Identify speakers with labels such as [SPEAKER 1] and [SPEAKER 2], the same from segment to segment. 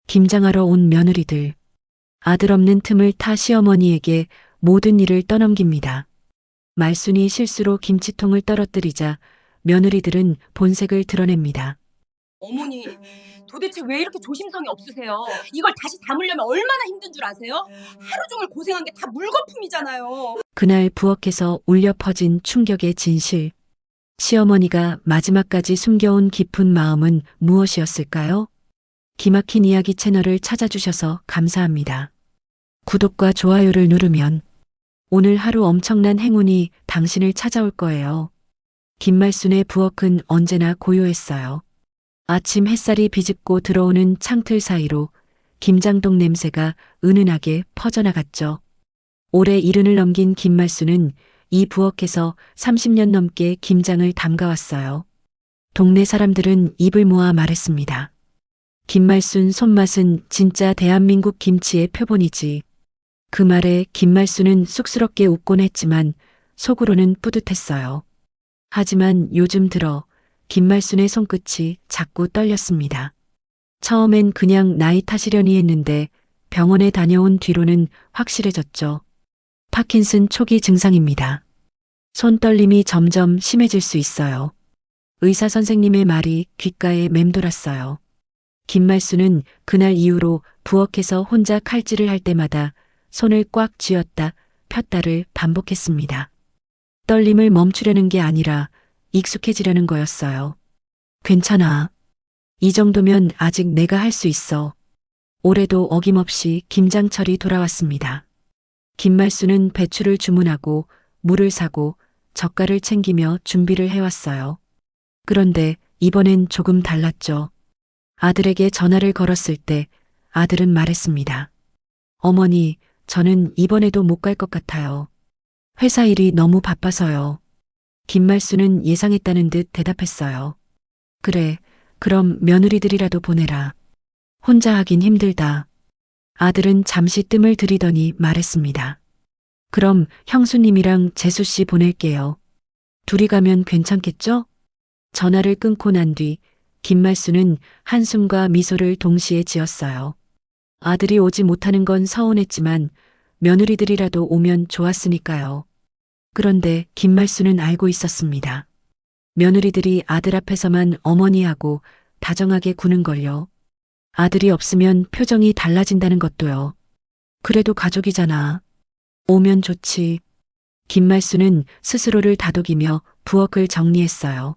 [SPEAKER 1] 김장하러 온 며느리들. 아들 없는 틈을 타 시어머니에게 모든 일을 떠넘깁니다. 말순이 실수로 김치통을 떨어뜨리자 며느리들은 본색을 드러냅니다.
[SPEAKER 2] 어머니, 도대체 왜 이렇게 조심성이 없으세요? 이걸 다시 담으려면 얼마나 힘든 줄 아세요? 하루 종일 고생한 게 다 물거품이잖아요.
[SPEAKER 1] 그날 부엌에서 울려 퍼진 충격의 진실. 시어머니가 마지막까지 숨겨온 깊은 마음은 무엇이었을까요? 기막힌 이야기 채널을 찾아주셔서 감사합니다. 구독과 좋아요를 누르면 오늘 하루 엄청난 행운이 당신을 찾아올 거예요. 김말순의 부엌은 언제나 고요했어요. 아침 햇살이 비집고 들어오는 창틀 사이로 김장동 냄새가 은은하게 퍼져나갔죠. 올해 70을 넘긴 김말순은 이 부엌에서 30년 넘게 김장을 담가왔어요. 동네 사람들은 입을 모아 말했습니다. 김말순 손맛은 진짜 대한민국 김치의 표본이지. 그 말에 김말순은 쑥스럽게 웃곤 했지만 속으로는 뿌듯했어요. 하지만 요즘 들어 김말순의 손끝이 자꾸 떨렸습니다. 처음엔 그냥 나이 탓이려니 했는데 병원에 다녀온 뒤로는 확실해졌죠. 파킨슨 초기 증상입니다. 손 떨림이 점점 심해질 수 있어요. 의사 선생님의 말이 귓가에 맴돌았어요. 김말순은 그날 이후로 부엌에서 혼자 칼질을 할 때마다 손을 꽉 쥐었다 폈다를 반복했습니다. 떨림을 멈추려는 게 아니라 익숙해지려는 거였어요. 괜찮아. 이 정도면 아직 내가 할 수 있어. 올해도 어김없이 김장철이 돌아왔습니다. 김말순은 배추를 주문하고 물을 사고 젓갈을 챙기며 준비를 해왔어요. 그런데 이번엔 조금 달랐죠. 아들에게 전화를 걸었을 때 아들은 말했습니다. 어머니, 저는 이번에도 못 갈 것 같아요. 회사 일이 너무 바빠서요. 김말순은 예상했다는 듯 대답했어요. 그래, 그럼 며느리들이라도 보내라. 혼자 하긴 힘들다. 아들은 잠시 뜸을 들이더니 말했습니다. 그럼 형수님이랑 재수씨 보낼게요. 둘이 가면 괜찮겠죠? 전화를 끊고 난 뒤 김말순은 한숨과 미소를 동시에 지었어요. 아들이 오지 못하는 건 서운했지만 며느리들이라도 오면 좋았으니까요. 그런데 김말순은 알고 있었습니다. 며느리들이 아들 앞에서만 어머니하고 다정하게 구는걸요. 아들이 없으면 표정이 달라진다는 것도요. 그래도 가족이잖아. 오면 좋지. 김말순은 스스로를 다독이며 부엌을 정리했어요.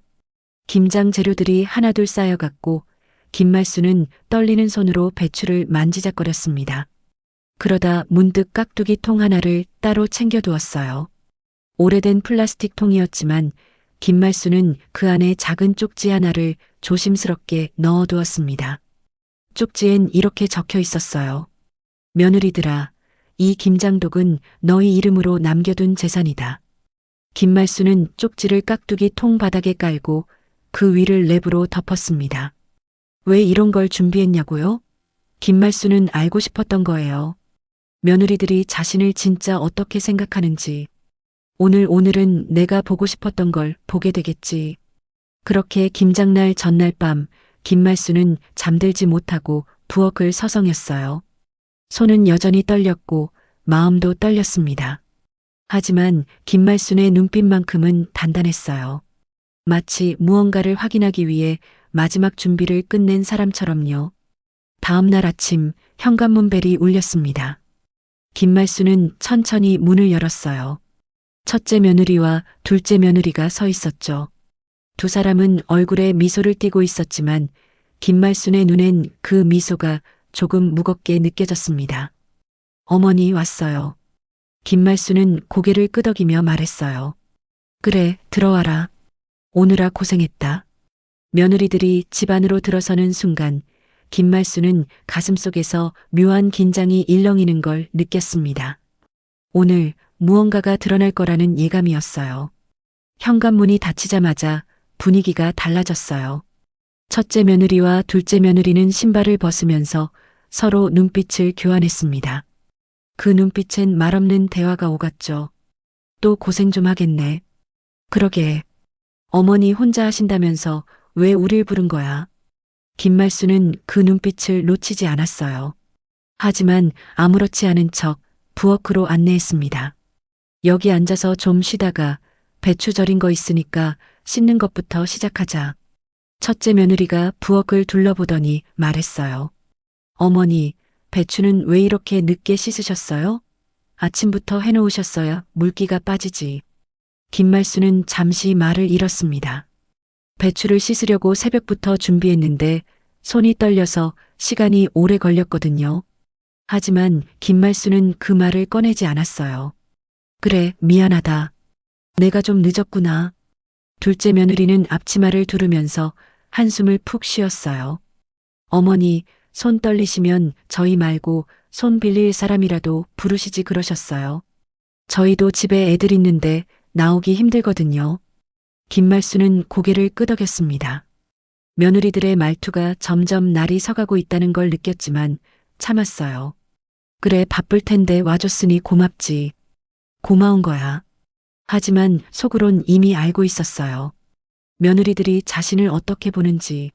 [SPEAKER 1] 김장 재료들이 하나둘 쌓여갔고 김말순은 떨리는 손으로 배추를 만지작거렸습니다. 그러다 문득 깍두기 통 하나를 따로 챙겨두었어요. 오래된 플라스틱 통이었지만 김말순은 그 안에 작은 쪽지 하나를 조심스럽게 넣어두었습니다. 쪽지엔 이렇게 적혀 있었어요. 며느리들아, 이 김장독은 너희 이름으로 남겨둔 재산이다. 김말순은 쪽지를 깍두기 통 바닥에 깔고 그 위를 랩으로 덮었습니다. 왜 이런 걸 준비했냐고요? 김말순은 알고 싶었던 거예요. 며느리들이 자신을 진짜 어떻게 생각하는지. 오늘은 내가 보고 싶었던 걸 보게 되겠지. 그렇게 김장날 전날 밤 김말순은 잠들지 못하고 부엌을 서성였어요. 손은 여전히 떨렸고 마음도 떨렸습니다. 하지만 김말순의 눈빛만큼은 단단했어요. 마치 무언가를 확인하기 위해 마지막 준비를 끝낸 사람처럼요. 다음 날 아침 현관문 벨이 울렸습니다. 김말순은 천천히 문을 열었어요. 첫째 며느리와 둘째 며느리가 서 있었죠. 두 사람은 얼굴에 미소를 띠고 있었지만 김말순의 눈엔 그 미소가 조금 무겁게 느껴졌습니다. 어머니 왔어요. 김말순은 고개를 끄덕이며 말했어요. 그래, 들어와라. 오느라 고생했다. 며느리들이 집 안으로 들어서는 순간 김말순은 가슴속에서 묘한 긴장이 일렁이는 걸 느꼈습니다. 오늘 무언가가 드러날 거라는 예감이었어요. 현관문이 닫히자마자 분위기가 달라졌어요. 첫째 며느리와 둘째 며느리는 신발을 벗으면서 서로 눈빛을 교환했습니다. 그 눈빛엔 말없는 대화가 오갔죠. 또 고생 좀 하겠네. 그러게. 어머니 혼자 하신다면서 왜 우릴 부른 거야? 김말수는 그 눈빛을 놓치지 않았어요. 하지만 아무렇지 않은 척 부엌으로 안내했습니다. 여기 앉아서 좀 쉬다가 배추 절인 거 있으니까 씻는 것부터 시작하자. 첫째 며느리가 부엌을 둘러보더니 말했어요. 어머니, 배추는 왜 이렇게 늦게 씻으셨어요? 아침부터 해놓으셨어야 물기가 빠지지. 김말수는 잠시 말을 잃었습니다. 배추를 씻으려고 새벽부터 준비했는데 손이 떨려서 시간이 오래 걸렸거든요. 하지만 김말수는 그 말을 꺼내지 않았어요. 그래, 미안하다. 내가 좀 늦었구나. 둘째 며느리는 앞치마를 두르면서 한숨을 푹 쉬었어요. 어머니, 손 떨리시면 저희 말고 손 빌릴 사람이라도 부르시지 그러셨어요. 저희도 집에 애들 있는데 나오기 힘들거든요. 김말수는 고개를 끄덕였습니다. 며느리들의 말투가 점점 날이 서가고 있다는 걸 느꼈지만 참았어요. 그래, 바쁠 텐데 와줬으니 고맙지. 고마운 거야. 하지만 속으론 이미 알고 있었어요. 며느리들이 자신을 어떻게 보는지.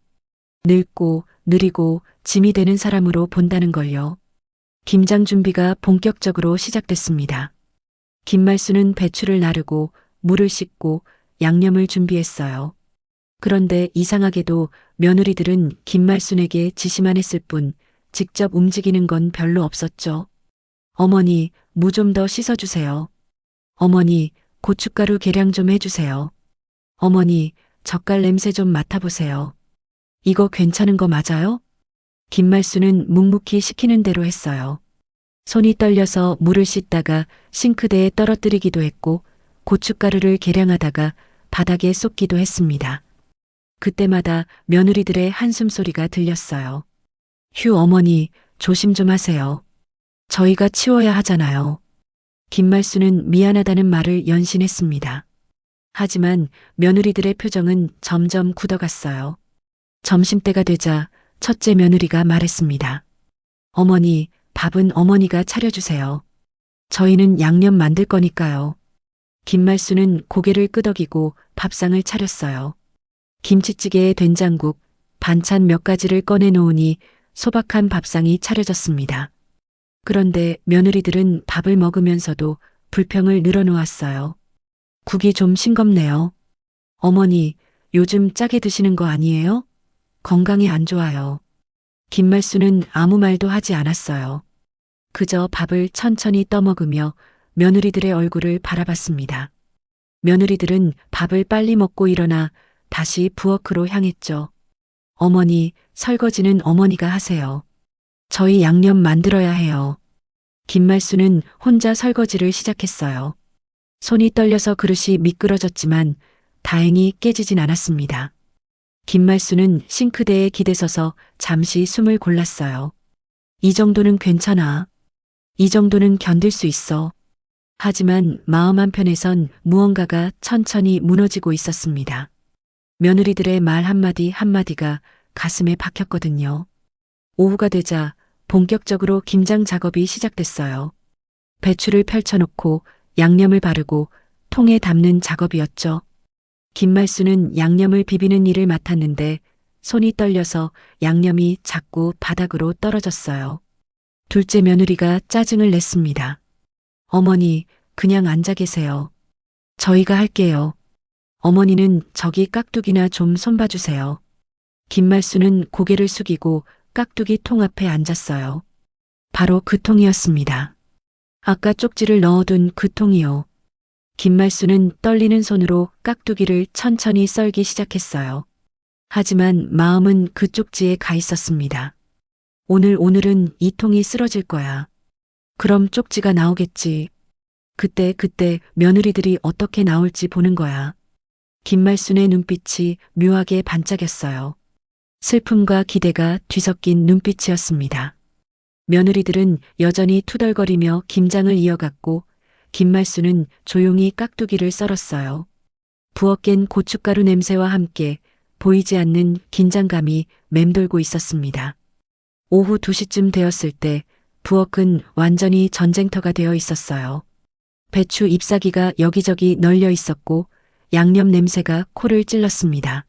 [SPEAKER 1] 늙고 느리고 짐이 되는 사람으로 본다는 걸요. 김장 준비가 본격적으로 시작됐습니다. 김말수는 배추를 나르고 물을 씻고 양념을 준비했어요. 그런데 이상하게도 며느리들은 김말순에게 지시만 했을 뿐 직접 움직이는 건 별로 없었죠. 어머니, 무 좀 더 씻어주세요. 어머니, 고춧가루 계량 좀 해주세요. 어머니, 젓갈 냄새 좀 맡아보세요. 이거 괜찮은 거 맞아요? 김말수는 묵묵히 시키는 대로 했어요. 손이 떨려서 물을 씻다가 싱크대에 떨어뜨리기도 했고 고춧가루를 계량하다가 바닥에 쏟기도 했습니다. 그때마다 며느리들의 한숨 소리가 들렸어요. 휴, 어머니, 조심 좀 하세요. 저희가 치워야 하잖아요. 김말수는 미안하다는 말을 연신했습니다. 하지만 며느리들의 표정은 점점 굳어갔어요. 점심때가 되자 첫째 며느리가 말했습니다. 어머니, 밥은 어머니가 차려주세요. 저희는 양념 만들 거니까요. 김말수는 고개를 끄덕이고 밥상을 차렸어요. 김치찌개에 된장국, 반찬 몇 가지를 꺼내놓으니 소박한 밥상이 차려졌습니다. 그런데 며느리들은 밥을 먹으면서도 불평을 늘어놓았어요. 국이 좀 싱겁네요. 어머니, 요즘 짜게 드시는 거 아니에요? 건강에 안 좋아요. 김말수는 아무 말도 하지 않았어요. 그저 밥을 천천히 떠먹으며 며느리들의 얼굴을 바라봤습니다. 며느리들은 밥을 빨리 먹고 일어나 다시 부엌으로 향했죠. 어머니, 설거지는 어머니가 하세요. 저희 양념 만들어야 해요. 김말수는 혼자 설거지를 시작했어요. 손이 떨려서 그릇이 미끄러졌지만 다행히 깨지진 않았습니다. 김말수는 싱크대에 기대서서 잠시 숨을 골랐어요. 이 정도는 괜찮아. 이 정도는 견딜 수 있어. 하지만 마음 한편에선 무언가가 천천히 무너지고 있었습니다. 며느리들의 말 한마디 한마디가 가슴에 박혔거든요. 오후가 되자 본격적으로 김장 작업이 시작됐어요. 배추를 펼쳐놓고 양념을 바르고 통에 담는 작업이었죠. 김말수는 양념을 비비는 일을 맡았는데 손이 떨려서 양념이 자꾸 바닥으로 떨어졌어요. 둘째 며느리가 짜증을 냈습니다. 어머니, 그냥 앉아 계세요. 저희가 할게요. 어머니는 저기 깍두기나 좀 손봐주세요. 김말수는 고개를 숙이고 깍두기 통 앞에 앉았어요. 바로 그 통이었습니다. 아까 쪽지를 넣어둔 그 통이요. 김말수는 떨리는 손으로 깍두기를 천천히 썰기 시작했어요. 하지만 마음은 그 쪽지에 가 있었습니다. 오늘은 이 통이 쓰러질 거야. 그럼 쪽지가 나오겠지. 그때 며느리들이 어떻게 나올지 보는 거야. 김말순의 눈빛이 묘하게 반짝였어요. 슬픔과 기대가 뒤섞인 눈빛이었습니다. 며느리들은 여전히 투덜거리며 김장을 이어갔고 김말수는 조용히 깍두기를 썰었어요. 부엌엔 고춧가루 냄새와 함께 보이지 않는 긴장감이 맴돌고 있었습니다. 오후 2시쯤 되었을 때 부엌은 완전히 전쟁터가 되어 있었어요. 배추 잎사귀가 여기저기 널려 있었고 양념 냄새가 코를 찔렀습니다.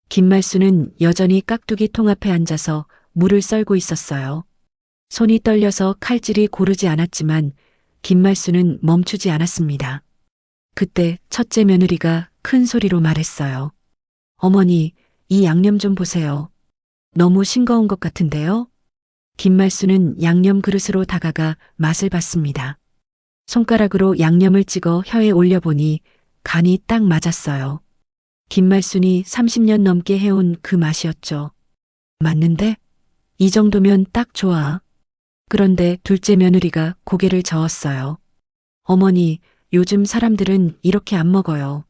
[SPEAKER 1] 김말수는 여전히 깍두기 통 앞에 앉아서 물을 썰고 있었어요. 손이 떨려서 칼질이 고르지 않았지만 김말수는 멈추지 않았습니다. 그때 첫째 며느리가 큰 소리로 말했어요. 어머니, 이 양념 좀 보세요. 너무 싱거운 것 같은데요? 김말수는 양념 그릇으로 다가가 맛을 봤습니다. 손가락으로 양념을 찍어 혀에 올려보니 간이 딱 맞았어요. 김말순이 30년 넘게 해온 그 맛이었죠. 맞는데? 이 정도면 딱 좋아. 그런데 둘째 며느리가 고개를 저었어요. 어머니, 요즘 사람들은 이렇게 안 먹어요.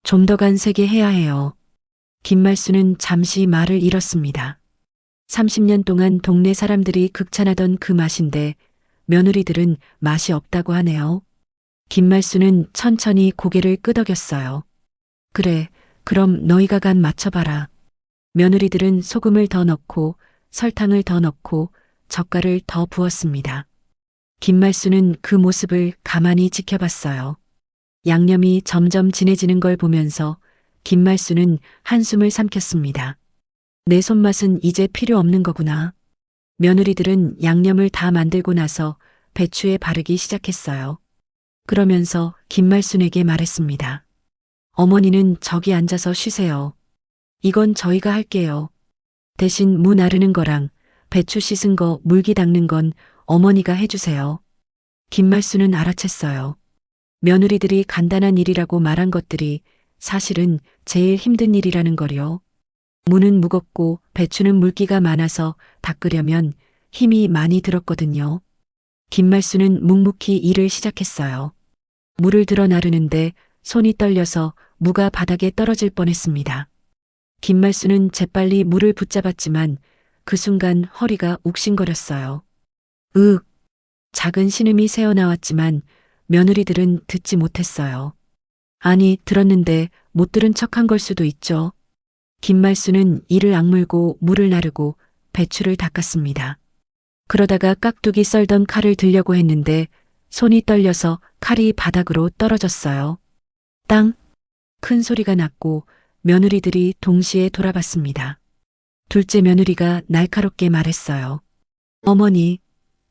[SPEAKER 1] 좀 더 간세게 해야 해요. 김말수는 잠시 말을 잃었습니다. 30년 동안 동네 사람들이 극찬하던 그 맛인데 며느리들은 맛이 없다고 하네요. 김말수는 천천히 고개를 끄덕였어요. 그래, 그럼 너희가 간 맞춰봐라. 며느리들은 소금을 더 넣고 설탕을 더 넣고 젓갈을 더 부었습니다. 김말수는 그 모습을 가만히 지켜봤어요. 양념이 점점 진해지는 걸 보면서 김말수는 한숨을 삼켰습니다. 내 손맛은 이제 필요 없는 거구나. 며느리들은 양념을 다 만들고 나서 배추에 바르기 시작했어요. 그러면서 김말순에게 말했습니다. 어머니는 저기 앉아서 쉬세요. 이건 저희가 할게요. 대신 무 나르는 거랑 배추 씻은 거 물기 닦는 건 어머니가 해주세요. 김말수는 알아챘어요. 며느리들이 간단한 일이라고 말한 것들이 사실은 제일 힘든 일이라는 거요. 무는 무겁고 배추는 물기가 많아서 닦으려면 힘이 많이 들었거든요. 김말수는 묵묵히 일을 시작했어요. 물을 들어 나르는데 손이 떨려서 무가 바닥에 떨어질 뻔했습니다. 김말수는 재빨리 물을 붙잡았지만 그 순간 허리가 욱신거렸어요. 으윽! 작은 신음이 새어나왔지만 며느리들은 듣지 못했어요. 아니, 들었는데 못 들은 척한 걸 수도 있죠. 김말수는 이를 악물고 물을 나르고 배추를 닦았습니다. 그러다가 깍두기 썰던 칼을 들려고 했는데 손이 떨려서 칼이 바닥으로 떨어졌어요. 땅! 큰 소리가 났고 며느리들이 동시에 돌아봤습니다. 둘째 며느리가 날카롭게 말했어요. 어머니,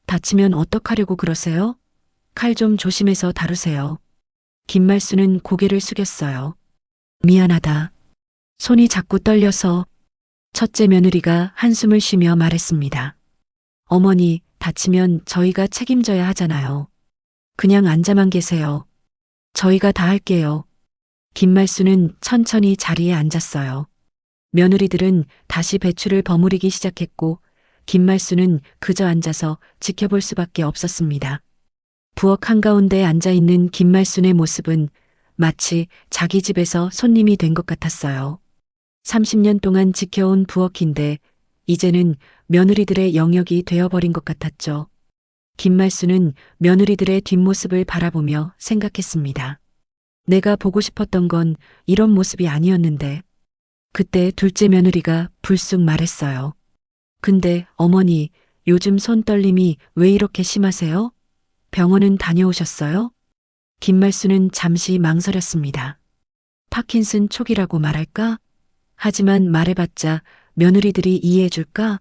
[SPEAKER 1] 다치면 어떡하려고 그러세요? 칼 좀 조심해서 다루세요. 김말수는 고개를 숙였어요. 미안하다. 손이 자꾸 떨려서. 첫째 며느리가 한숨을 쉬며 말했습니다. 어머니, 다치면 저희가 책임져야 하잖아요. 그냥 앉아만 계세요. 저희가 다 할게요. 김말수는 천천히 자리에 앉았어요. 며느리들은 다시 배추를 버무리기 시작했고 김말수는 그저 앉아서 지켜볼 수밖에 없었습니다. 부엌 한가운데 앉아있는 김말순의 모습은 마치 자기 집에서 손님이 된 것 같았어요. 30년 동안 지켜온 부엌인데 이제는 며느리들의 영역이 되어버린 것 같았죠. 김말수는 며느리들의 뒷모습을 바라보며 생각했습니다. 내가 보고 싶었던 건 이런 모습이 아니었는데. 그때 둘째 며느리가 불쑥 말했어요. 근데 어머니, 요즘 손 떨림이 왜 이렇게 심하세요? 병원은 다녀오셨어요? 김말수는 잠시 망설였습니다. 파킨슨 촉이라고 말할까? 하지만 말해봤자 며느리들이 이해해줄까?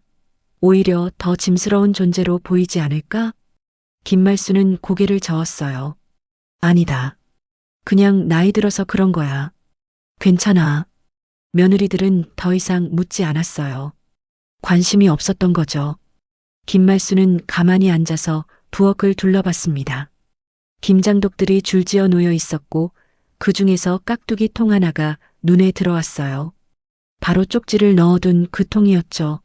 [SPEAKER 1] 오히려 더 짐스러운 존재로 보이지 않을까? 김말수는 고개를 저었어요. 아니다. 그냥 나이 들어서 그런 거야. 괜찮아. 며느리들은 더 이상 묻지 않았어요. 관심이 없었던 거죠. 김말수는 가만히 앉아서 부엌을 둘러봤습니다. 김장독들이 줄지어 놓여 있었고 그 중에서 깍두기 통 하나가 눈에 들어왔어요. 바로 쪽지를 넣어둔 그 통이었죠.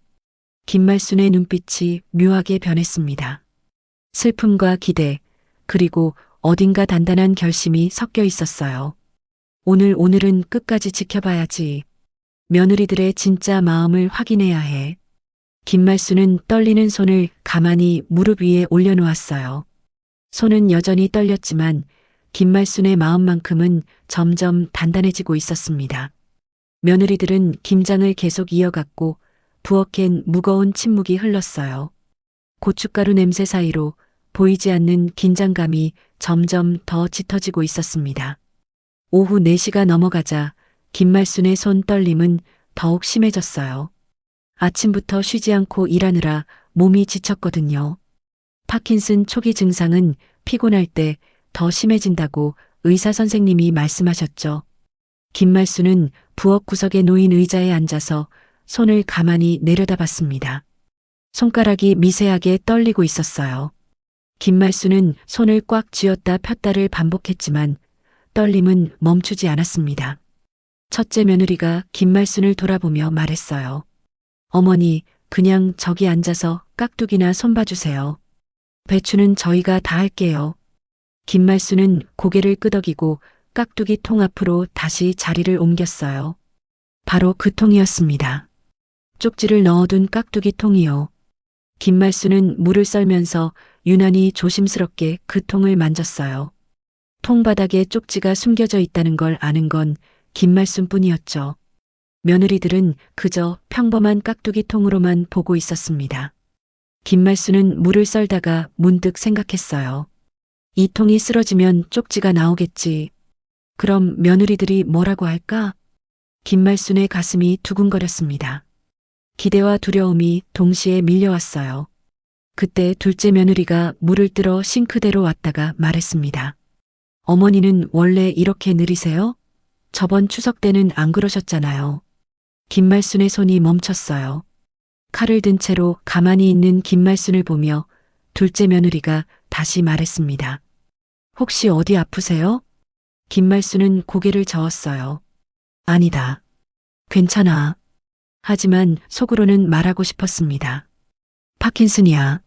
[SPEAKER 1] 김말순의 눈빛이 묘하게 변했습니다. 슬픔과 기대, 그리고 어딘가 단단한 결심이 섞여 있었어요. 오늘은 끝까지 지켜봐야지. 며느리들의 진짜 마음을 확인해야 해. 김말수는 떨리는 손을 가만히 무릎 위에 올려놓았어요. 손은 여전히 떨렸지만 김말순의 마음만큼은 점점 단단해지고 있었습니다. 며느리들은 김장을 계속 이어갔고 부엌엔 무거운 침묵이 흘렀어요. 고춧가루 냄새 사이로 보이지 않는 긴장감이 점점 더 짙어지고 있었습니다. 오후 4시가 넘어가자 김말순의 손 떨림은 더욱 심해졌어요. 아침부터 쉬지 않고 일하느라 몸이 지쳤거든요. 파킨슨 초기 증상은 피곤할 때 더 심해진다고 의사 선생님이 말씀하셨죠. 김말수는 부엌 구석에 놓인 의자에 앉아서 손을 가만히 내려다봤습니다. 손가락이 미세하게 떨리고 있었어요. 김말수는 손을 꽉 쥐었다 폈다를 반복했지만 떨림은 멈추지 않았습니다. 첫째 며느리가 김말순을 돌아보며 말했어요. 어머니, 그냥 저기 앉아서 깍두기나 손봐주세요. 배추는 저희가 다 할게요. 김말순은 고개를 끄덕이고 깍두기 통 앞으로 다시 자리를 옮겼어요. 바로 그 통이었습니다. 쪽지를 넣어둔 깍두기 통이요. 김말순은 물을 썰면서 유난히 조심스럽게 그 통을 만졌어요. 통 바닥에 쪽지가 숨겨져 있다는 걸 아는 건 김말순뿐이었죠. 며느리들은 그저 평범한 깍두기 통으로만 보고 있었습니다. 김말순은 물을 썰다가 문득 생각했어요. 이 통이 쓰러지면 쪽지가 나오겠지. 그럼 며느리들이 뭐라고 할까? 김말순의 가슴이 두근거렸습니다. 기대와 두려움이 동시에 밀려왔어요. 그때 둘째 며느리가 물을 뜨러 싱크대로 왔다가 말했습니다. 어머니는 원래 이렇게 느리세요? 저번 추석 때는 안 그러셨잖아요. 김말순의 손이 멈췄어요. 칼을 든 채로 가만히 있는 김말순을 보며 둘째 며느리가 다시 말했습니다. 혹시 어디 아프세요? 김말순은 고개를 저었어요. 아니다. 괜찮아. 하지만 속으로는 말하고 싶었습니다. 파킨슨이야.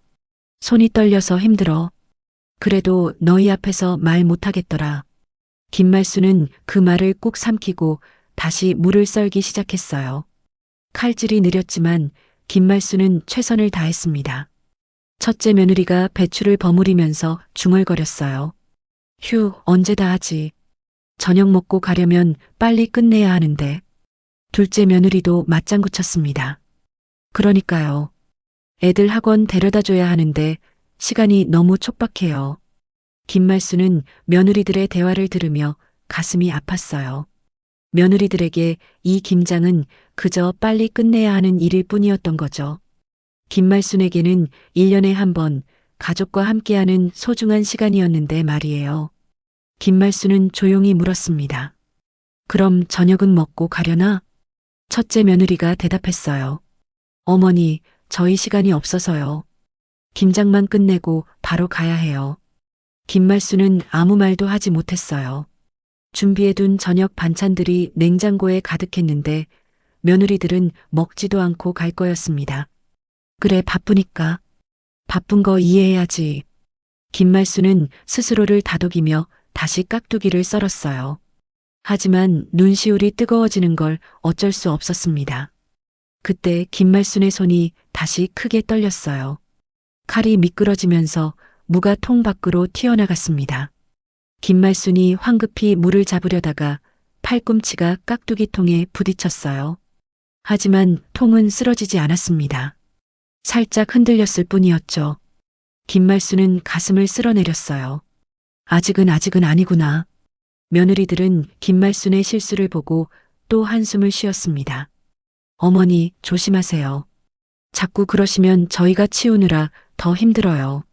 [SPEAKER 1] 손이 떨려서 힘들어. 그래도 너희 앞에서 말 못하겠더라. 김말순은 그 말을 꾹 삼키고 다시 물을 썰기 시작했어요. 칼질이 느렸지만 김말순은 최선을 다했습니다. 첫째 며느리가 배추를 버무리면서 중얼거렸어요. 휴, 언제 다 하지. 저녁 먹고 가려면 빨리 끝내야 하는데. 둘째 며느리도 맞장구 쳤습니다. 그러니까요. 애들 학원 데려다 줘야 하는데 시간이 너무 촉박해요. 김말순은 며느리들의 대화를 들으며 가슴이 아팠어요. 며느리들에게 이 김장은 그저 빨리 끝내야 하는 일일 뿐이었던 거죠. 김말순에게는 1년에 한 번 가족과 함께하는 소중한 시간이었는데 말이에요. 김말순은 조용히 물었습니다. 그럼 저녁은 먹고 가려나? 첫째 며느리가 대답했어요. 어머니, 저희 시간이 없어서요. 김장만 끝내고 바로 가야 해요. 김말순은 아무 말도 하지 못했어요. 준비해둔 저녁 반찬들이 냉장고에 가득했는데 며느리들은 먹지도 않고 갈 거였습니다. 그래, 바쁘니까. 바쁜 거 이해해야지. 김말순은 스스로를 다독이며 다시 깍두기를 썰었어요. 하지만 눈시울이 뜨거워지는 걸 어쩔 수 없었습니다. 그때 김말순의 손이 다시 크게 떨렸어요. 칼이 미끄러지면서 무가 통 밖으로 튀어나갔습니다. 김말순이 황급히 물을 잡으려다가 팔꿈치가 깍두기 통에 부딪혔어요. 하지만 통은 쓰러지지 않았습니다. 살짝 흔들렸을 뿐이었죠. 김말순은 가슴을 쓸어내렸어요. 아직은 아니구나. 며느리들은 김말순의 실수를 보고 또 한숨을 쉬었습니다. 어머니, 조심하세요. 자꾸 그러시면 저희가 치우느라 더 힘들어요.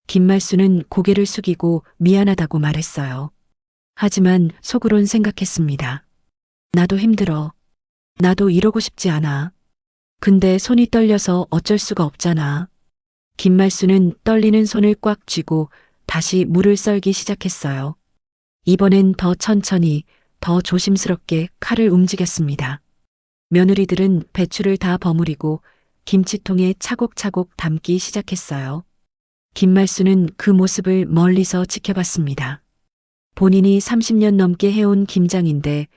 [SPEAKER 1] 김말순은 고개를 숙이고 미안하다고 말했어요. 하지만 속으론 생각했습니다. 나도 힘들어. 나도 이러고 싶지 않아. 근데 손이 떨려서 어쩔 수가 없잖아. 김말순은 떨리는 손을 꽉 쥐고 다시 물을 썰기 시작했어요. 이번엔 더 천천히, 더 조심스럽게 칼을 움직였습니다. 며느리들은 배추를 다 버무리고 김치통에 차곡차곡 담기 시작했어요. 김말순은 그 모습을 멀리서 지켜봤습니다. 본인이 30년 넘게 해온 김장인데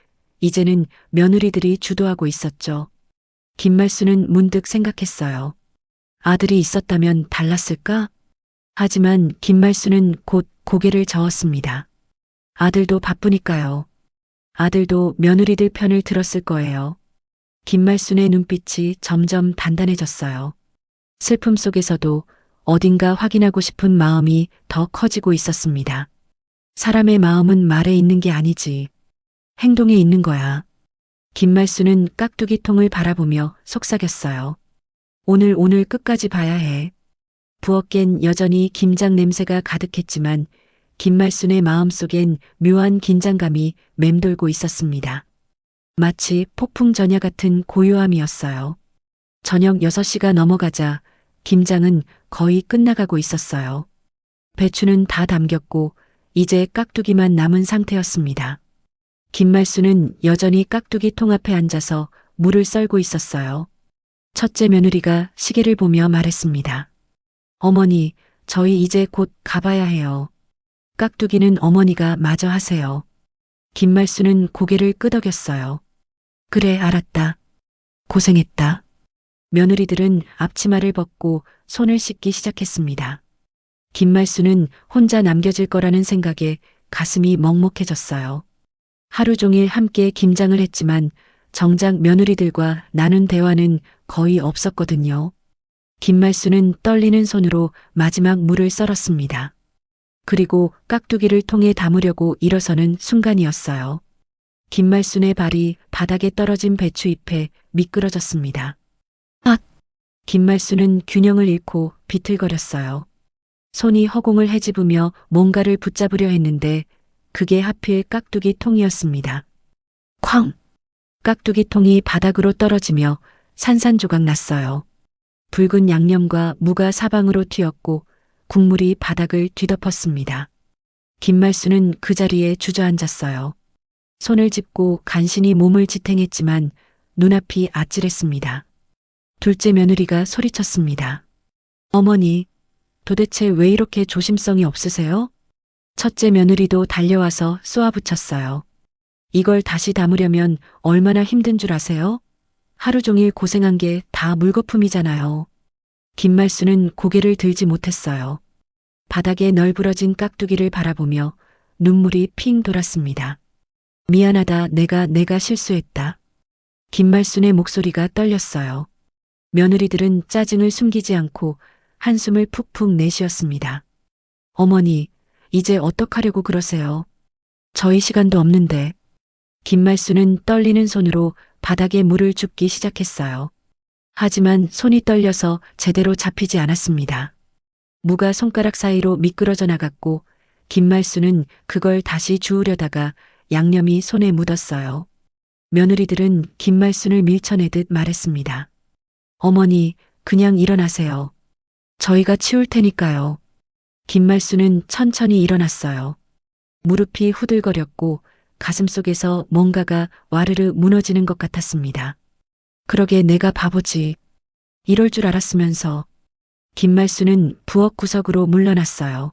[SPEAKER 1] 이제는 며느리들이 주도하고 있었죠. 김말순은 문득 생각했어요. 아들이 있었다면 달랐을까? 하지만 김말순은 곧 고개를 저었습니다. 아들도 바쁘니까요. 아들도 며느리들 편을 들었을 거예요. 김말순의 눈빛이 점점 단단해졌어요. 슬픔 속에서도 어딘가 확인하고 싶은 마음이 더 커지고 있었습니다. 사람의 마음은 말에 있는 게 아니지. 행동에 있는 거야. 김말수는 깍두기 통을 바라보며 속삭였어요. 오늘 끝까지 봐야 해. 부엌엔 여전히 김장 냄새가 가득했지만 김말순의 마음속엔 묘한 긴장감이 맴돌고 있었습니다. 마치 폭풍 전야 같은 고요함이었어요. 저녁 6시가 넘어가자 김장은 거의 끝나가고 있었어요. 배추는 다 담겼고 이제 깍두기만 남은 상태였습니다. 김말수는 여전히 깍두기 통 앞에 앉아서 물을 썰고 있었어요. 첫째 며느리가 시계를 보며 말했습니다. 어머니, 저희 이제 곧 가봐야 해요. 깍두기는 어머니가 마저 하세요. 김말수는 고개를 끄덕였어요. 그래, 알았다. 고생했다. 며느리들은 앞치마를 벗고 손을 씻기 시작했습니다. 김말수는 혼자 남겨질 거라는 생각에 가슴이 먹먹해졌어요. 하루 종일 함께 김장을 했지만 정작 며느리들과 나눈 대화는 거의 없었거든요. 김말수는 떨리는 손으로 마지막 물을 썰었습니다. 그리고 깍두기를 통에 담으려고 일어서는 순간이었어요. 김말순의 발이 바닥에 떨어진 배추잎에 미끄러졌습니다. 아! 김말순은 균형을 잃고 비틀거렸어요. 손이 허공을 헤집으며 뭔가를 붙잡으려 했는데 그게 하필 깍두기 통이었습니다. 쾅! 깍두기 통이 바닥으로 떨어지며 산산조각 났어요. 붉은 양념과 무가 사방으로 튀었고 국물이 바닥을 뒤덮었습니다. 김말수는 그 자리에 주저앉았어요. 손을 짚고 간신히 몸을 지탱했지만 눈앞이 아찔했습니다. 둘째 며느리가 소리쳤습니다. 어머니, 도대체 왜 이렇게 조심성이 없으세요? 첫째 며느리도 달려와서 쏘아붙였어요. 이걸 다시 담으려면 얼마나 힘든 줄 아세요? 하루 종일 고생한 게 다 물거품이잖아요. 김말수는 고개를 들지 못했어요. 바닥에 널브러진 깍두기를 바라보며 눈물이 핑 돌았습니다. 미안하다, 내가 실수했다. 김말순의 목소리가 떨렸어요. 며느리들은 짜증을 숨기지 않고 한숨을 푹푹 내쉬었습니다. 어머니, 이제 어떡하려고 그러세요? 저희 시간도 없는데. 김말수는 떨리는 손으로 바닥에 물을 줍기 시작했어요. 하지만 손이 떨려서 제대로 잡히지 않았습니다. 무가 손가락 사이로 미끄러져 나갔고 김말수는 그걸 다시 주우려다가 양념이 손에 묻었어요. 며느리들은 김말순을 밀쳐내듯 말했습니다. 어머니, 그냥 일어나세요. 저희가 치울 테니까요. 김말수는 천천히 일어났어요. 무릎이 후들거렸고 가슴속에서 뭔가가 와르르 무너지는 것 같았습니다. 그러게 내가 바보지. 이럴 줄 알았으면서. 김말수는 부엌 구석으로 물러났어요.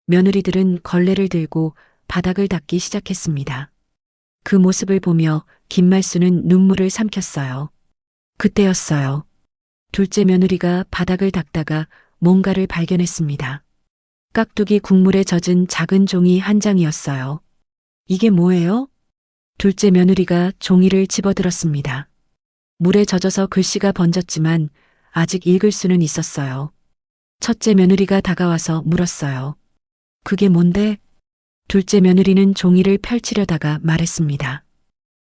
[SPEAKER 1] 며느리들은 걸레를 들고 바닥을 닦기 시작했습니다. 그 모습을 보며 김말수는 눈물을 삼켰어요. 그때였어요. 둘째 며느리가 바닥을 닦다가 뭔가를 발견했습니다. 깍두기 국물에 젖은 작은 종이 한 장이었어요. 이게 뭐예요? 둘째 며느리가 종이를 집어들었습니다. 물에 젖어서 글씨가 번졌지만 아직 읽을 수는 있었어요. 첫째 며느리가 다가와서 물었어요. 그게 뭔데? 둘째 며느리는 종이를 펼치려다가 말했습니다.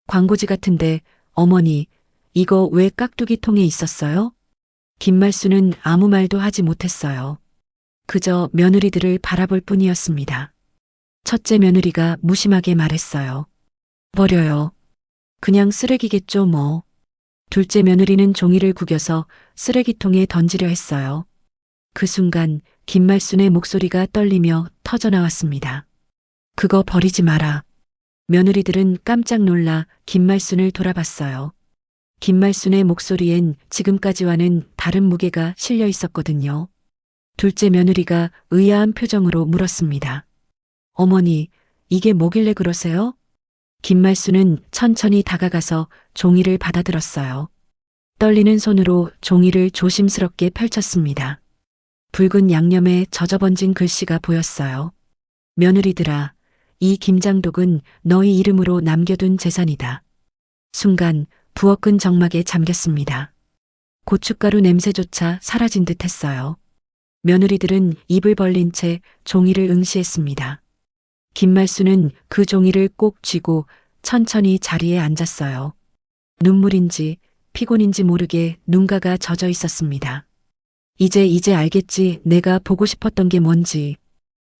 [SPEAKER 1] 광고지 같은데 어머니, 이거 왜 깍두기 통에 있었어요? 김말수는 아무 말도 하지 못했어요. 그저 며느리들을 바라볼 뿐이었습니다. 첫째 며느리가 무심하게 말했어요. 버려요. 그냥 쓰레기겠죠 뭐. 둘째 며느리는 종이를 구겨서 쓰레기통에 던지려 했어요. 그 순간 김말순의 목소리가 떨리며 터져나왔습니다. 그거 버리지 마라. 며느리들은 깜짝 놀라 김말순을 돌아봤어요. 김말순의 목소리엔 지금까지와는 다른 무게가 실려 있었거든요. 둘째 며느리가 의아한 표정으로 물었습니다. 어머니, 이게 뭐길래 그러세요? 김말수는 천천히 다가가서 종이를 받아들었어요. 떨리는 손으로 종이를 조심스럽게 펼쳤습니다. 붉은 양념에 젖어번진 글씨가 보였어요. 며느리들아, 이 김장독은 너희 이름으로 남겨둔 재산이다. 순간 부엌은 정막에 잠겼습니다. 고춧가루 냄새조차 사라진 듯 했어요. 며느리들은 입을 벌린 채 종이를 응시했습니다. 김말수는 그 종이를 꼭 쥐고 천천히 자리에 앉았어요. 눈물인지 피곤인지 모르게 눈가가 젖어 있었습니다. 이제 알겠지. 내가 보고 싶었던 게 뭔지.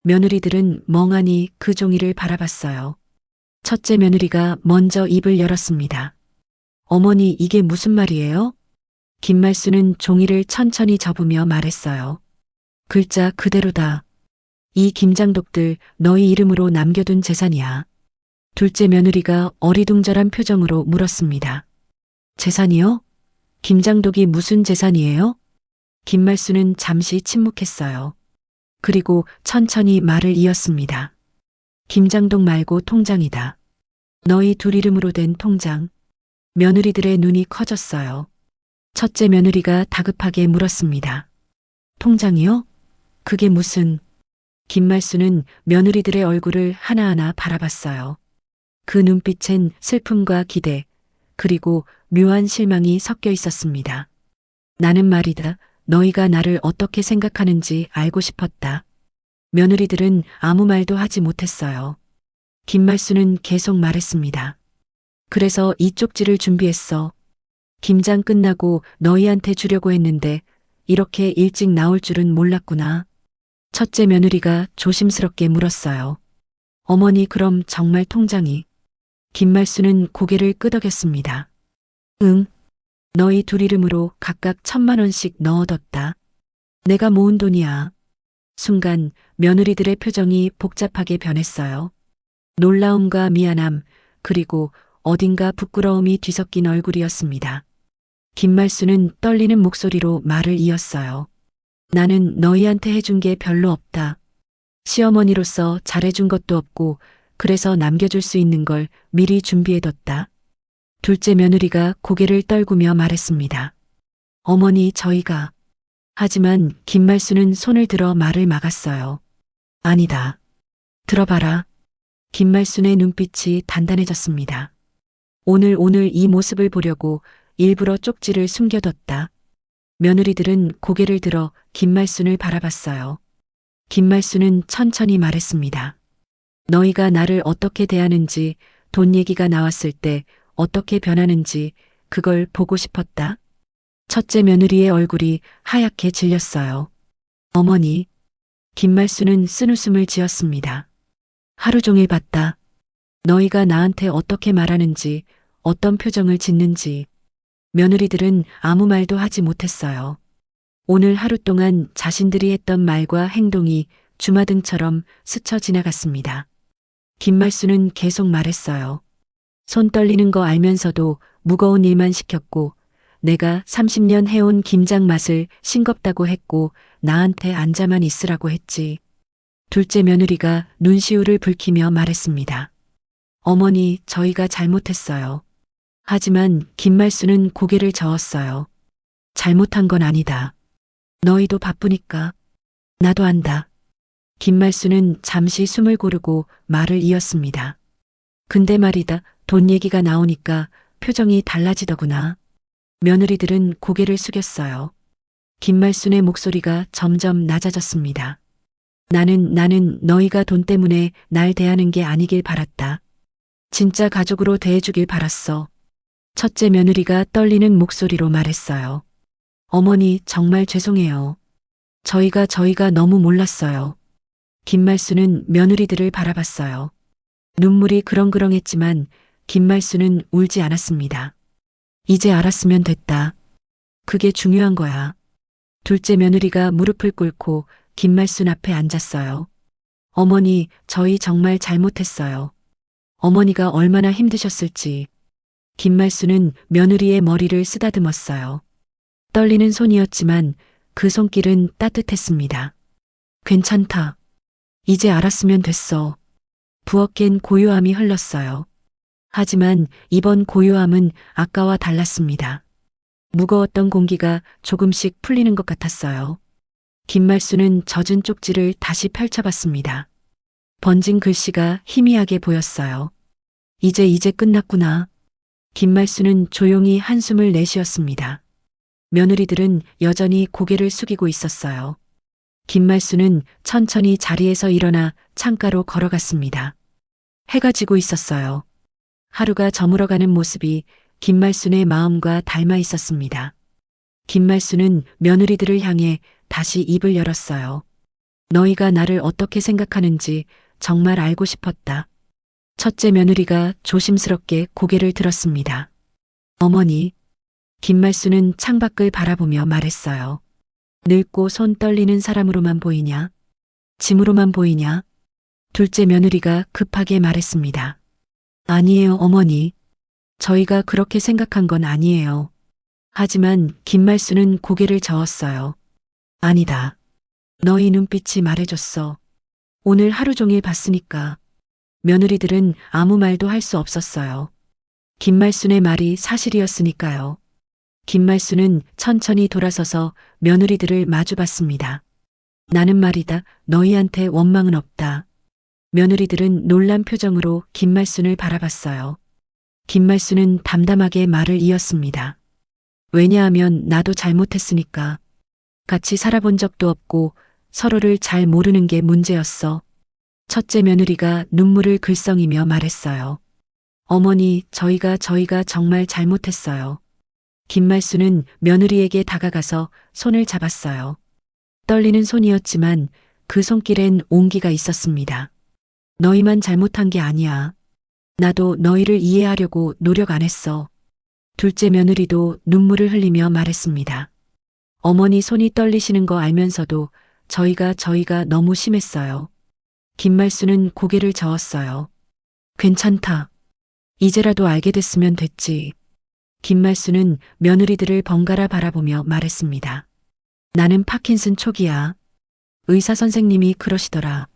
[SPEAKER 1] 며느리들은 멍하니 그 종이를 바라봤어요. 첫째 며느리가 먼저 입을 열었습니다. 어머니, 이게 무슨 말이에요? 김말수는 종이를 천천히 접으며 말했어요. 글자 그대로다. 이 김장독들 너희 이름으로 남겨둔 재산이야. 둘째 며느리가 어리둥절한 표정으로 물었습니다. 재산이요? 김장독이 무슨 재산이에요? 김말수는 잠시 침묵했어요. 그리고 천천히 말을 이었습니다. 김장독 말고 통장이다. 너희 둘 이름으로 된 통장. 며느리들의 눈이 커졌어요. 첫째 며느리가 다급하게 물었습니다. 통장이요? 그게 무슨... 김말수는 며느리들의 얼굴을 하나하나 바라봤어요. 그 눈빛엔 슬픔과 기대, 그리고 묘한 실망이 섞여 있었습니다. 나는 말이다. 너희가 나를 어떻게 생각하는지 알고 싶었다. 며느리들은 아무 말도 하지 못했어요. 김말수는 계속 말했습니다. 그래서 이 쪽지를 준비했어. 김장 끝나고 너희한테 주려고 했는데 이렇게 일찍 나올 줄은 몰랐구나. 첫째 며느리가 조심스럽게 물었어요. 어머니, 그럼 정말 통장이? 김말수는 고개를 끄덕였습니다. 응. 너희 둘 이름으로 각각 1,000만 원씩 넣어뒀다. 내가 모은 돈이야. 순간 며느리들의 표정이 복잡하게 변했어요. 놀라움과 미안함, 그리고 어딘가 부끄러움이 뒤섞인 얼굴이었습니다. 김말수는 떨리는 목소리로 말을 이었어요. 나는 너희한테 해준 게 별로 없다. 시어머니로서 잘해준 것도 없고 그래서 남겨줄 수 있는 걸 미리 준비해뒀다. 둘째 며느리가 고개를 떨구며 말했습니다. 어머니, 저희가... 하지만 김말수는 손을 들어 말을 막았어요. 아니다. 들어봐라. 김말순의 눈빛이 단단해졌습니다. 오늘 이 모습을 보려고 일부러 쪽지를 숨겨뒀다. 며느리들은 고개를 들어 김말순을 바라봤어요. 김말순은 천천히 말했습니다. 너희가 나를 어떻게 대하는지, 돈 얘기가 나왔을 때 어떻게 변하는지 그걸 보고 싶었다. 첫째 며느리의 얼굴이 하얗게 질렸어요. 어머니. 김말순은 쓴웃음을 지었습니다. 하루 종일 봤다. 너희가 나한테 어떻게 말하는지, 어떤 표정을 짓는지. 며느리들은 아무 말도 하지 못했어요. 오늘 하루 동안 자신들이 했던 말과 행동이 주마등처럼 스쳐 지나갔습니다. 김말수는 계속 말했어요. 손 떨리는 거 알면서도 무거운 일만 시켰고, 내가 30년 해온 김장 맛을 싱겁다고 했고 나한테 앉아만 있으라고 했지. 둘째 며느리가 눈시울을 붉히며 말했습니다. 어머니, 저희가 잘못했어요. 하지만 김말수는 고개를 저었어요. 잘못한 건 아니다. 너희도 바쁘니까. 나도 안다. 김말수는 잠시 숨을 고르고 말을 이었습니다. 근데 말이다, 돈 얘기가 나오니까 표정이 달라지더구나. 며느리들은 고개를 숙였어요. 김말순의 목소리가 점점 낮아졌습니다. 나는 너희가 돈 때문에 날 대하는 게 아니길 바랐다. 진짜 가족으로 대해주길 바랐어. 첫째 며느리가 떨리는 목소리로 말했어요. 어머니, 정말 죄송해요. 저희가 너무 몰랐어요. 김말순은 며느리들을 바라봤어요. 눈물이 그렁그렁했지만 김말순은 울지 않았습니다. 이제 알았으면 됐다. 그게 중요한 거야. 둘째 며느리가 무릎을 꿇고 김말순 앞에 앉았어요. 어머니, 저희 정말 잘못했어요. 어머니가 얼마나 힘드셨을지. 김말순은 며느리의 머리를 쓰다듬었어요. 떨리는 손이었지만 그 손길은 따뜻했습니다. 괜찮다. 이제 알았으면 됐어. 부엌엔 고요함이 흘렀어요. 하지만 이번 고요함은 아까와 달랐습니다. 무거웠던 공기가 조금씩 풀리는 것 같았어요. 김말수는 젖은 쪽지를 다시 펼쳐봤습니다. 번진 글씨가 희미하게 보였어요. 이제 끝났구나. 김말수는 조용히 한숨을 내쉬었습니다. 며느리들은 여전히 고개를 숙이고 있었어요. 김말수는 천천히 자리에서 일어나 창가로 걸어갔습니다. 해가 지고 있었어요. 하루가 저물어가는 모습이 김말순의 마음과 닮아 있었습니다. 김말순은 며느리들을 향해 다시 입을 열었어요. 너희가 나를 어떻게 생각하는지 정말 알고 싶었다. 첫째 며느리가 조심스럽게 고개를 들었습니다. 어머니, 김말순은 창밖을 바라보며 말했어요. 늙고 손 떨리는 사람으로만 보이냐? 짐으로만 보이냐? 둘째 며느리가 급하게 말했습니다. 아니에요, 어머니. 저희가 그렇게 생각한 건 아니에요. 하지만 김말순은 고개를 저었어요. 아니다. 너희 눈빛이 말해줬어. 오늘 하루 종일 봤으니까. 며느리들은 아무 말도 할 수 없었어요. 김말순의 말이 사실이었으니까요. 김말순은 천천히 돌아서서 며느리들을 마주봤습니다. 나는 말이다. 너희한테 원망은 없다. 며느리들은 놀란 표정으로 김말순을 바라봤어요. 김말순은 담담하게 말을 이었습니다. 왜냐하면 나도 잘못했으니까. 같이 살아본 적도 없고 서로를 잘 모르는 게 문제였어. 첫째 며느리가 눈물을 글썽이며 말했어요. 어머니, 저희가 정말 잘못했어요. 김말순은 며느리에게 다가가서 손을 잡았어요. 떨리는 손이었지만 그 손길엔 온기가 있었습니다. 너희만 잘못한 게 아니야. 나도 너희를 이해하려고 노력 안 했어. 둘째 며느리도 눈물을 흘리며 말했습니다. 어머니 손이 떨리시는 거 알면서도 저희가 너무 심했어요. 김말순은 고개를 저었어요. 괜찮다. 이제라도 알게 됐으면 됐지. 김말순은 며느리들을 번갈아 바라보며 말했습니다. 나는 파킨슨 초기야. 의사 선생님이 그러시더라.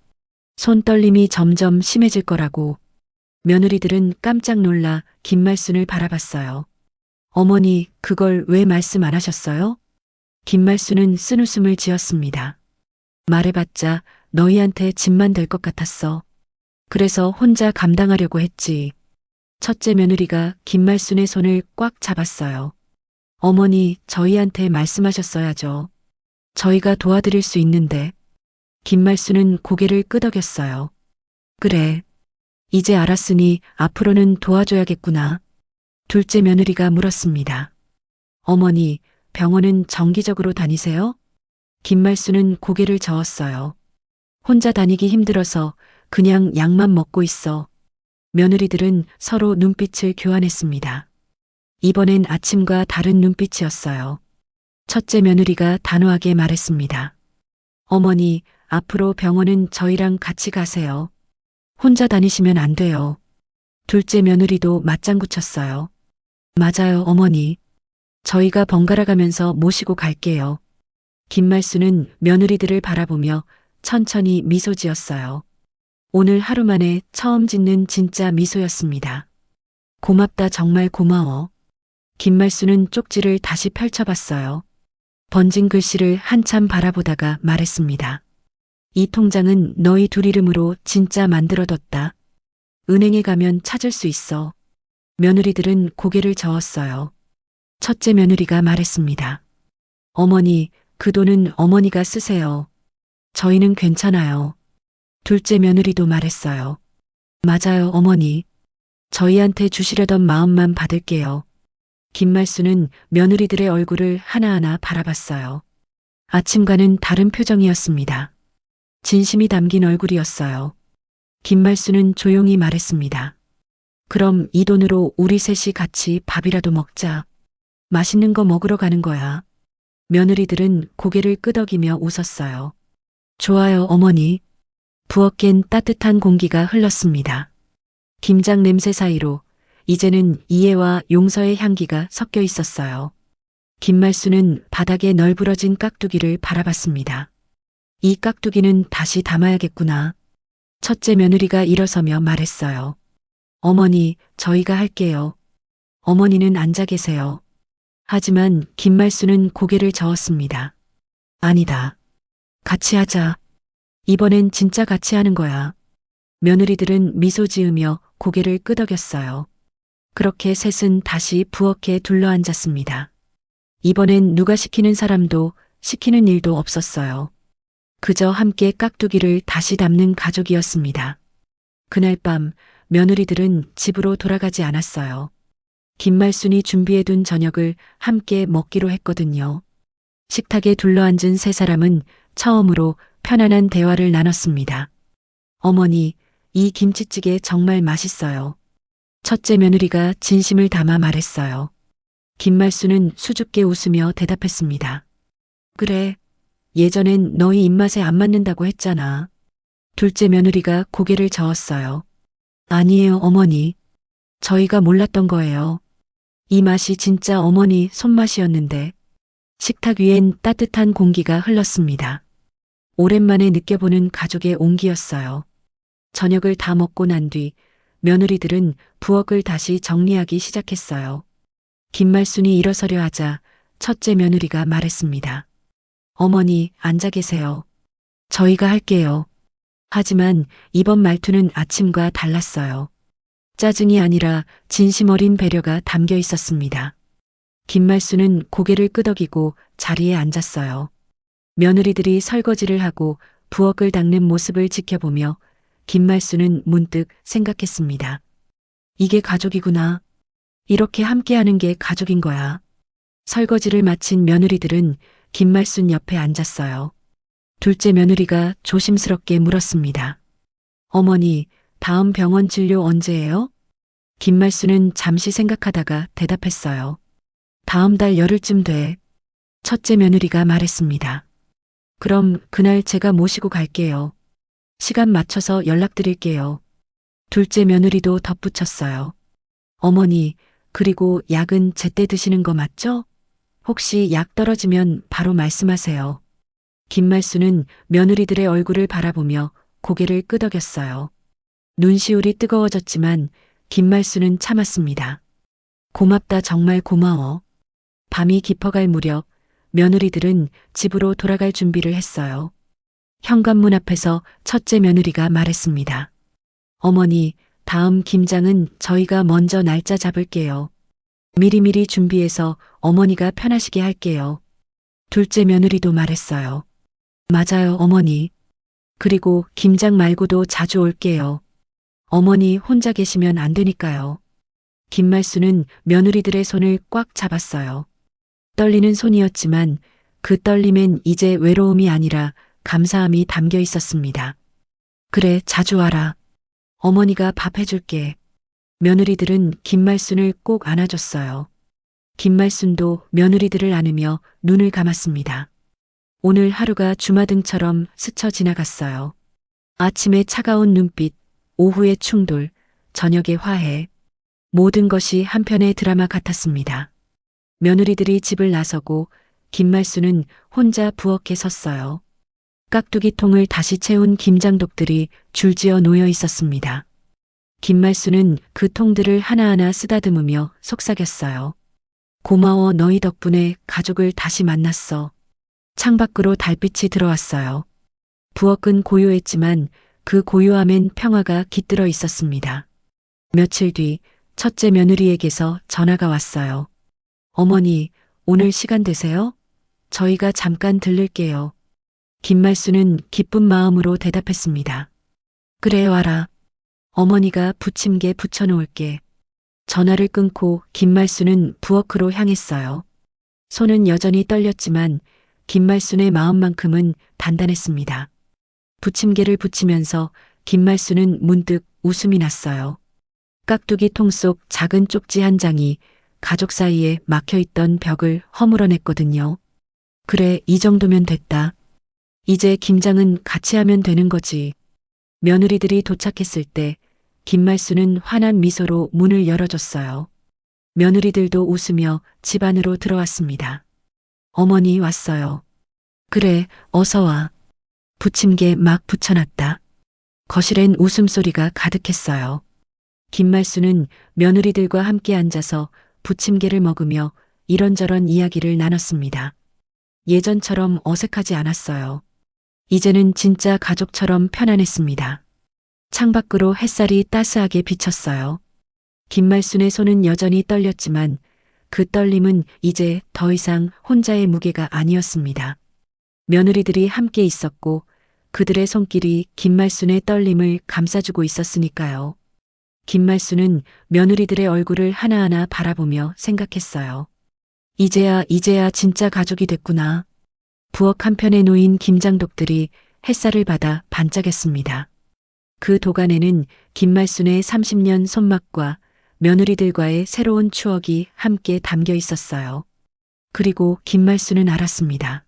[SPEAKER 1] 손떨림이 점점 심해질 거라고. 며느리들은 깜짝 놀라 김말순을 바라봤어요. 어머니, 그걸 왜 말씀 안 하셨어요? 김말순은 쓴웃음을 지었습니다. 말해봤자 너희한테 짐만 될 것 같았어. 그래서 혼자 감당하려고 했지. 첫째 며느리가 김말순의 손을 꽉 잡았어요. 어머니, 저희한테 말씀하셨어야죠. 저희가 도와드릴 수 있는데. 김말순은 고개를 끄덕였어요. 그래. 이제 알았으니 앞으로는 도와줘야겠구나. 둘째 며느리가 물었습니다. 어머니, 병원은 정기적으로 다니세요? 김말순은 고개를 저었어요. 혼자 다니기 힘들어서 그냥 약만 먹고 있어. 며느리들은 서로 눈빛을 교환했습니다. 이번엔 아침과 다른 눈빛이었어요. 첫째 며느리가 단호하게 말했습니다. 어머니, 앞으로 병원은 저희랑 같이 가세요. 혼자 다니시면 안 돼요. 둘째 며느리도 맞장구 쳤어요. 맞아요, 어머니. 저희가 번갈아 가면서 모시고 갈게요. 김말순은 며느리들을 바라보며 천천히 미소 지었어요. 오늘 하루 만에 처음 짓는 진짜 미소였습니다. 고맙다, 정말 고마워. 김말순은 쪽지를 다시 펼쳐봤어요. 번진 글씨를 한참 바라보다가 말했습니다. 이 통장은 너희 둘 이름으로 진짜 만들어뒀다. 은행에 가면 찾을 수 있어. 며느리들은 고개를 저었어요. 첫째 며느리가 말했습니다. 어머니, 그 돈은 어머니가 쓰세요. 저희는 괜찮아요. 둘째 며느리도 말했어요. 맞아요, 어머니. 저희한테 주시려던 마음만 받을게요. 김말순은 며느리들의 얼굴을 하나하나 바라봤어요. 아침과는 다른 표정이었습니다. 진심이 담긴 얼굴이었어요. 김말순은 조용히 말했습니다. 그럼 이 돈으로 우리 셋이 같이 밥이라도 먹자. 맛있는 거 먹으러 가는 거야. 며느리들은 고개를 끄덕이며 웃었어요. 좋아요, 어머니. 부엌 깬 따뜻한 공기가 흘렀습니다. 김장 냄새 사이로 이제는 이해와 용서의 향기가 섞여 있었어요. 김말순은 바닥에 널브러진 깍두기를 바라봤습니다. 이 깍두기는 다시 담아야겠구나. 첫째 며느리가 일어서며 말했어요. 어머니, 저희가 할게요. 어머니는 앉아 계세요. 하지만 김말순은 고개를 저었습니다. 아니다. 같이 하자. 이번엔 진짜 같이 하는 거야. 며느리들은 미소 지으며 고개를 끄덕였어요. 그렇게 셋은 다시 부엌에 둘러앉았습니다. 이번엔 누가 시키는 사람도 시키는 일도 없었어요. 그저 함께 깍두기를 다시 담는 가족이었습니다. 그날 밤 며느리들은 집으로 돌아가지 않았어요. 김말순이 준비해둔 저녁을 함께 먹기로 했거든요. 식탁에 둘러앉은 세 사람은 처음으로 편안한 대화를 나눴습니다. 어머니, 이 김치찌개 정말 맛있어요. 첫째 며느리가 진심을 담아 말했어요. 김말순은 수줍게 웃으며 대답했습니다. 그래, 예전엔 너희 입맛에 안 맞는다고 했잖아. 둘째 며느리가 고개를 저었어요. 아니에요, 어머니. 저희가 몰랐던 거예요. 이 맛이 진짜 어머니 손맛이었는데. 식탁 위엔 따뜻한 공기가 흘렀습니다. 오랜만에 느껴보는 가족의 온기였어요. 저녁을 다 먹고 난 뒤 며느리들은 부엌을 다시 정리하기 시작했어요. 김말순이 일어서려 하자 첫째 며느리가 말했습니다. 어머니, 앉아 계세요. 저희가 할게요. 하지만 이번 말투는 아침과 달랐어요. 짜증이 아니라 진심 어린 배려가 담겨 있었습니다. 김말순은 고개를 끄덕이고 자리에 앉았어요. 며느리들이 설거지를 하고 부엌을 닦는 모습을 지켜보며 김말순은 문득 생각했습니다. 이게 가족이구나. 이렇게 함께하는 게 가족인 거야. 설거지를 마친 며느리들은 김말순 옆에 앉았어요. 둘째 며느리가 조심스럽게 물었습니다. 어머니, 다음 병원 진료 언제예요? 김말순은 잠시 생각하다가 대답했어요. 다음 달 열흘쯤 돼. 첫째 며느리가 말했습니다. 그럼 그날 제가 모시고 갈게요. 시간 맞춰서 연락드릴게요. 둘째 며느리도 덧붙였어요. 어머니, 그리고 약은 제때 드시는 거 맞죠? 혹시 약 떨어지면 바로 말씀하세요. 김말순은 며느리들의 얼굴을 바라보며 고개를 끄덕였어요. 눈시울이 뜨거워졌지만 김말순은 참았습니다. 고맙다, 정말 고마워. 밤이 깊어갈 무렵 며느리들은 집으로 돌아갈 준비를 했어요. 현관문 앞에서 첫째 며느리가 말했습니다. 어머니, 다음 김장은 저희가 먼저 날짜 잡을게요. 미리미리 준비해서 어머니가 편하시게 할게요. 둘째 며느리도 말했어요. 맞아요, 어머니. 그리고 김장 말고도 자주 올게요. 어머니 혼자 계시면 안 되니까요. 김말순은 며느리들의 손을 꽉 잡았어요. 떨리는 손이었지만 그 떨림엔 이제 외로움이 아니라 감사함이 담겨 있었습니다. 그래, 자주 와라. 어머니가 밥 해줄게. 며느리들은 김말순을 꼭 안아줬어요. 김말순도 며느리들을 안으며 눈을 감았습니다. 오늘 하루가 주마등처럼 스쳐 지나갔어요. 아침에 차가운 눈빛, 오후의 충돌, 저녁의 화해. 모든 것이 한편의 드라마 같았습니다. 며느리들이 집을 나서고 김말순은 혼자 부엌에 섰어요. 깍두기 통을 다시 채운 김장독들이 줄지어 놓여 있었습니다. 김말순은 그 통들을 하나하나 쓰다듬으며 속삭였어요. 고마워, 너희 덕분에 가족을 다시 만났어. 창밖으로 달빛이 들어왔어요. 부엌은 고요했지만 그 고요함엔 평화가 깃들어 있었습니다. 며칠 뒤 첫째 며느리에게서 전화가 왔어요. 어머니, 오늘 시간 되세요? 저희가 잠깐 들를게요. 김말순은 기쁜 마음으로 대답했습니다. 그래, 와라. 어머니가 부침개 부쳐놓을게. 전화를 끊고 김말순은 부엌으로 향했어요. 손은 여전히 떨렸지만 김말순의 마음만큼은 단단했습니다. 부침개를 부치면서 김말순은 문득 웃음이 났어요. 깍두기 통 속 작은 쪽지 한 장이 가족 사이에 막혀있던 벽을 허물어냈거든요. 그래, 이 정도면 됐다. 이제 김장은 같이 하면 되는 거지. 며느리들이 도착했을 때 김말순은 환한 미소로 문을 열어줬어요. 며느리들도 웃으며 집 안으로 들어왔습니다. 어머니 왔어요. 그래, 어서 와. 부침개 막 부쳐놨다. 거실엔 웃음소리가 가득했어요. 김말순은 며느리들과 함께 앉아서 부침개를 먹으며 이런저런 이야기를 나눴습니다. 예전처럼 어색하지 않았어요. 이제는 진짜 가족처럼 편안했습니다. 창밖으로 햇살이 따스하게 비쳤어요. 김말순의 손은 여전히 떨렸지만 그 떨림은 이제 더 이상 혼자의 무게가 아니었습니다. 며느리들이 함께 있었고 그들의 손길이 김말순의 떨림을 감싸주고 있었으니까요. 김말수는 며느리들의 얼굴을 하나하나 바라보며 생각했어요. 이제야 진짜 가족이 됐구나. 부엌 한편에 놓인 김장독들이 햇살을 받아 반짝였습니다. 그 도간에는 김말순의 30년 손맛과 며느리들과의 새로운 추억이 함께 담겨 있었어요. 그리고 김말순은 알았습니다.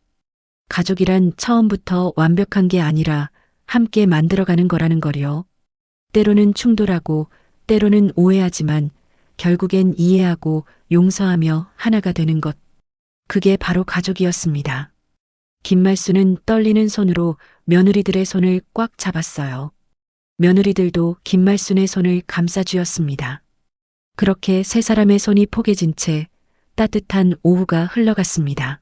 [SPEAKER 1] 가족이란 처음부터 완벽한 게 아니라 함께 만들어가는 거라는 거요. 때로는 충돌하고 때로는 오해하지만 결국엔 이해하고 용서하며 하나가 되는 것. 그게 바로 가족이었습니다. 김말수는 떨리는 손으로 며느리들의 손을 꽉 잡았어요. 며느리들도 김말순의 손을 감싸주었습니다. 그렇게 세 사람의 손이 포개진 채 따뜻한 오후가 흘러갔습니다.